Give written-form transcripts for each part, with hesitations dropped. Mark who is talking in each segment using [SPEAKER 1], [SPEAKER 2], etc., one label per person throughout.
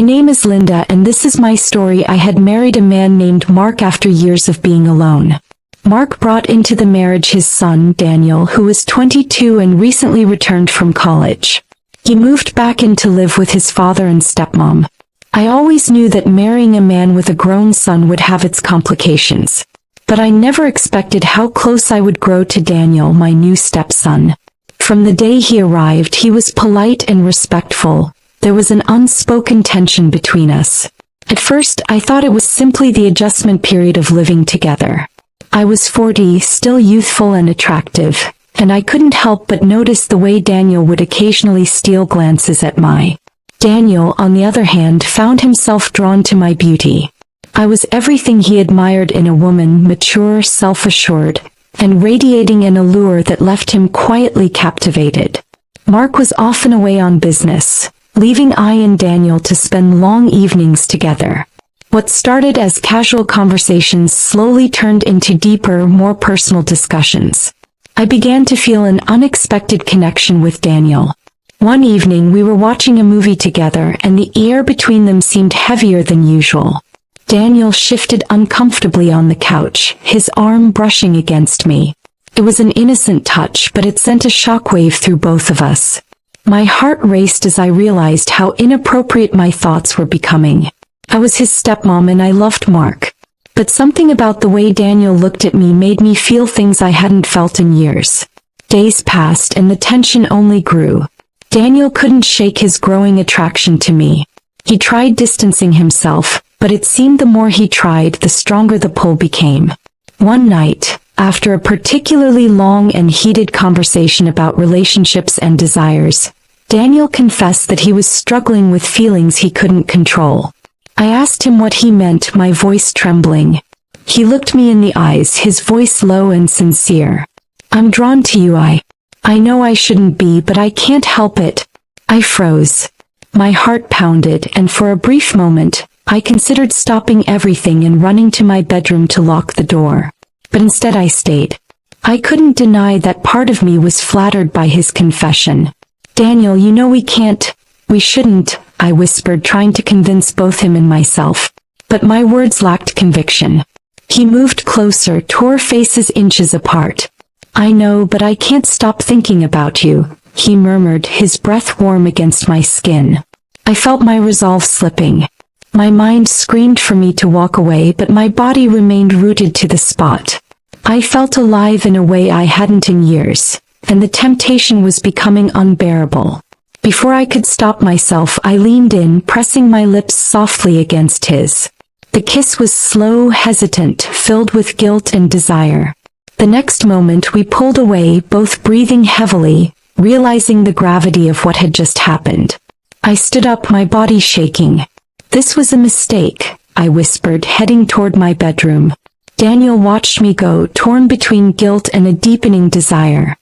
[SPEAKER 1] My name is Linda and this is my story. I had married a man named Mark after years of being alone. Mark brought into the marriage his son, Daniel, who was 22 and recently returned from college. He moved back in to live with his father and stepmom. I always knew that marrying a man with a grown son would have its complications. But I never expected how close I would grow to Daniel, my new stepson. From the day he arrived, he was polite and respectful. There was an unspoken tension between us. At first, I thought it was simply the adjustment period of living together. I was 40, still youthful and attractive, and I couldn't help but notice the way Daniel would occasionally steal glances at me. Daniel, on the other hand, found himself drawn to my beauty. I was everything he admired in a woman, mature, self-assured, and radiating an allure that left him quietly captivated. Mark was often away on business, leaving I and Daniel to spend long evenings together. What started as casual conversations slowly turned into deeper, more personal discussions. I began to feel an unexpected connection with Daniel. One evening we were watching a movie together and the air between them seemed heavier than usual. Daniel shifted uncomfortably on the couch, his arm brushing against me. It was an innocent touch, but it sent a shockwave through both of us. My heart raced as I realized how inappropriate my thoughts were becoming. I was his stepmom and I loved Mark. But something about the way Daniel looked at me made me feel things I hadn't felt in years. Days passed and the tension only grew. Daniel couldn't shake his growing attraction to me. He tried distancing himself, but it seemed the more he tried, the stronger the pull became. One night, after a particularly long and heated conversation about relationships and desires, Daniel confessed that he was struggling with feelings he couldn't control. I asked him what he meant, my voice trembling. He looked me in the eyes, his voice low and sincere. "I'm drawn to you. I know I shouldn't be, but I can't help it." I froze. My heart pounded, and for a brief moment, I considered stopping everything and running to my bedroom to lock the door. But instead I stayed. I couldn't deny that part of me was flattered by his confession. "Daniel, you know we shouldn't," I whispered, trying to convince both him and myself. But my words lacked conviction. He moved closer, tore faces inches apart. "I know, but I can't stop thinking about you," he murmured, his breath warm against my skin. I felt my resolve slipping. My mind screamed for me to walk away, but my body remained rooted to the spot. I felt alive in a way I hadn't in years, and the temptation was becoming unbearable. Before I could stop myself, I leaned in, pressing my lips softly against his. The kiss was slow, hesitant, filled with guilt and desire. The next moment we pulled away, both breathing heavily, realizing the gravity of what had just happened. I stood up, my body shaking. "This was a mistake," I whispered, heading toward my bedroom. Daniel watched me go, torn between guilt and a deepening desire.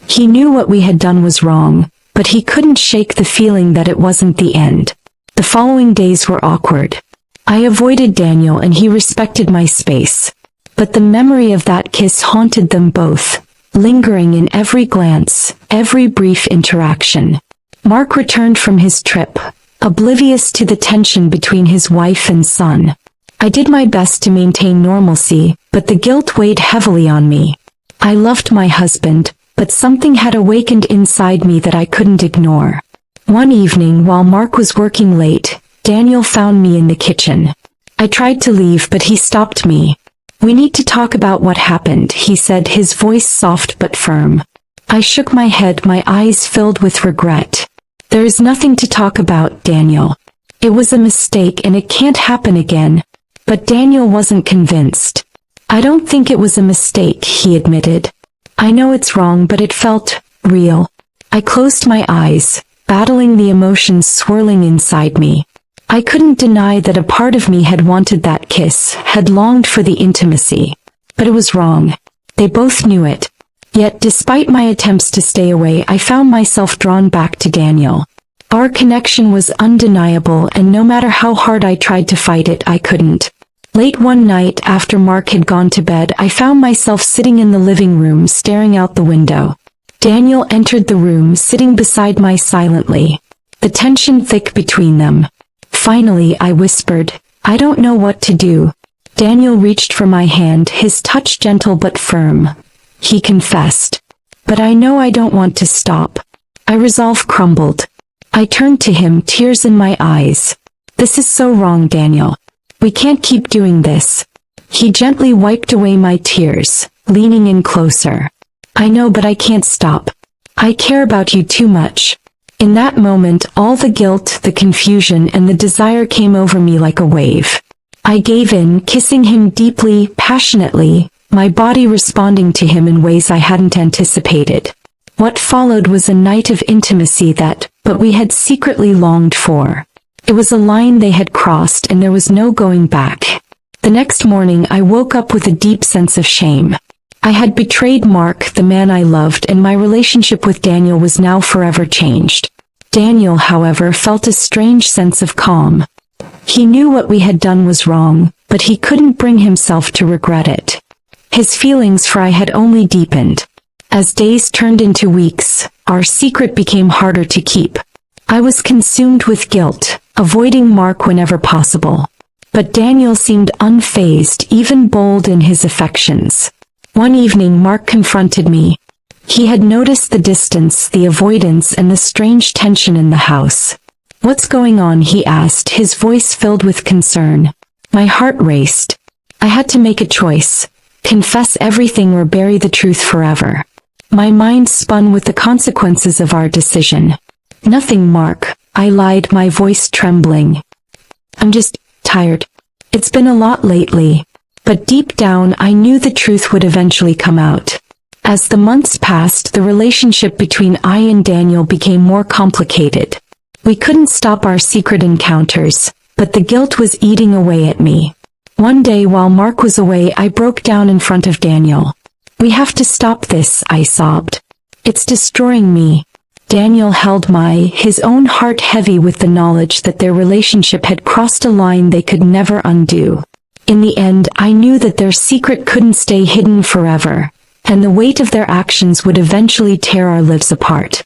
[SPEAKER 1] He knew what we had done was wrong, but he couldn't shake the feeling that it wasn't the end. The following days were awkward. I avoided Daniel and he respected my space. But the memory of that kiss haunted them both, lingering in every glance, every brief interaction. Mark returned from his trip, oblivious to the tension between his wife and son. I did my best to maintain normalcy, but the guilt weighed heavily on me. I loved my husband, but something had awakened inside me that I couldn't ignore. One evening, while Mark was working late, Daniel found me in the kitchen. I tried to leave, but he stopped me. "We need to talk about what happened," he said, his voice soft but firm. I shook my head, my eyes filled with regret. "There is nothing to talk about, Daniel. It was a mistake and it can't happen again." But Daniel wasn't convinced. "I don't think it was a mistake," he admitted. "I know it's wrong, but it felt real." I closed my eyes, battling the emotions swirling inside me. I couldn't deny that a part of me had wanted that kiss, had longed for the intimacy. But it was wrong. They both knew it. Yet despite my attempts to stay away, I found myself drawn back to Daniel. Our connection was undeniable, and no matter how hard I tried to fight it, I couldn't. Late one night, after Mark had gone to bed, I found myself sitting in the living room, staring out the window. Daniel entered the room, sitting beside me silently. The tension thick between them. Finally, I whispered, "I don't know what to do." Daniel reached for my hand, his touch gentle but firm. He confessed, "But I know I don't want to stop." My resolve crumbled. I turned to him, tears in my eyes. "This is so wrong, Daniel. We can't keep doing this." He gently wiped away my tears, leaning in closer. "I know, but I can't stop. I care about you too much." In that moment, all the guilt, the confusion, and the desire came over me like a wave. I gave in, kissing him deeply, passionately, my body responding to him in ways I hadn't anticipated. What followed was a night of intimacy but we had secretly longed for. It was a line they had crossed and there was no going back. The next morning I woke up with a deep sense of shame. I had betrayed Mark, the man I loved, and my relationship with Daniel was now forever changed. Daniel, however, felt a strange sense of calm. He knew what we had done was wrong, but he couldn't bring himself to regret it. His feelings for I had only deepened. As days turned into weeks, our secret became harder to keep. I was consumed with guilt, avoiding Mark whenever possible. But Daniel seemed unfazed, even bold in his affections. One evening Mark confronted me. He had noticed the distance, the avoidance, and the strange tension in the house. "What's going on?" he asked, his voice filled with concern. My heart raced. I had to make a choice. Confess everything or bury the truth forever. My mind spun with the consequences of our decision. "Nothing, Mark," I lied, my voice trembling. "I'm just tired. It's been a lot lately." But deep down I knew the truth would eventually come out. As the months passed, the relationship between I and Daniel became more complicated. We couldn't stop our secret encounters, but the guilt was eating away at me. One day while Mark was away, I broke down in front of Daniel. "We have to stop this," I sobbed. "It's destroying me." Daniel held his own heart heavy with the knowledge that their relationship had crossed a line they could never undo. In the end, I knew that their secret couldn't stay hidden forever, and the weight of their actions would eventually tear our lives apart.